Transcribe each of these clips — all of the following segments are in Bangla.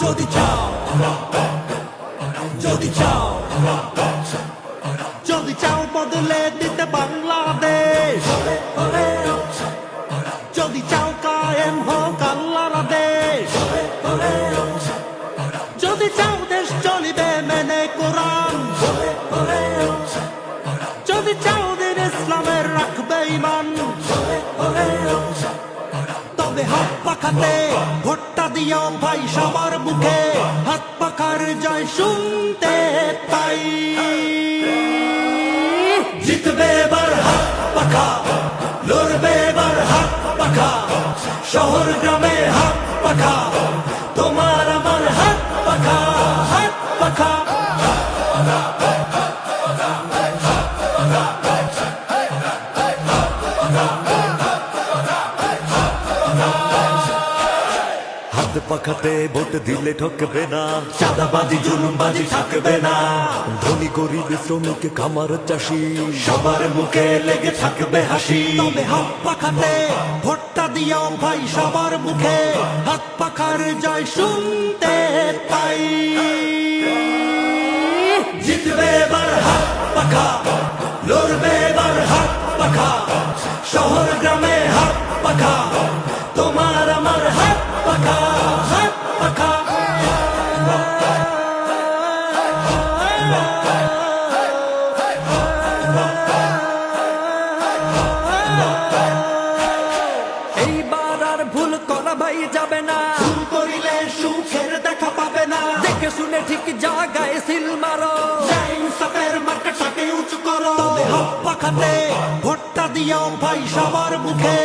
যদি চাও, যদি চাও, যদি চাও বদলে দিতে বাংলাদেশ, যদি চাও কায়েম হোক আল্লাহর আদেশ, যদি চাও দেশ চলিবে মেনে কোরআন, যদি চাও দিন ইসলামের রাখবে ঈমান, তবে হাত পাখাতে ভোটটা দিও ভাই সবার মুখে, হাত পাখার জয় শুনতে পাই। জিতবে এবার হাত পাখা, লড়বে এবার হাত পাখা, শহর গ্রামে হাত পাখা, তোমার আমার হাত পাখা, হাত পাখা। হাত পাখাতে ভোট দিলে ঠকবে না, চাঁদাবাজি জুলুমবাজি থাকবে না, ধনী গরিব শ্রমিক কামার চাষি সবার মুখে লেগে থাকবে হাসি। তবে হাত পাখাতে ভোটটা দিও ভাই সবার মুখে, হাত পাখার জয় শুনতে পাই। জিতবে এবার হাত পাখা, লড়বে এবার হাত পাখা, শহর গ্রামে হাত পাখা, তোমার আমার হাত পাখা, হাত পাখা। এইবার আর ভুল করা ভাই যাবে না, ভুল করিলে সুখের দেখা পাবে না, দেখে শুনে ঠিক জায়গায় সিল মারো, ইনসাফের মার্কাটাকে উঁচু করো। তবে হাত পাখাতে ভোটটা দিও ভাই সবার মুখে,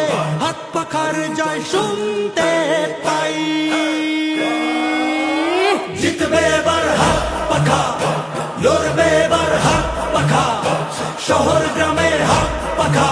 হাত পাখার জয় শুনতে পাই। জিতবে এবার হাত পাখা, লড়বে এবার হাত পাখা, শহর গ্রামের হাত পাখা,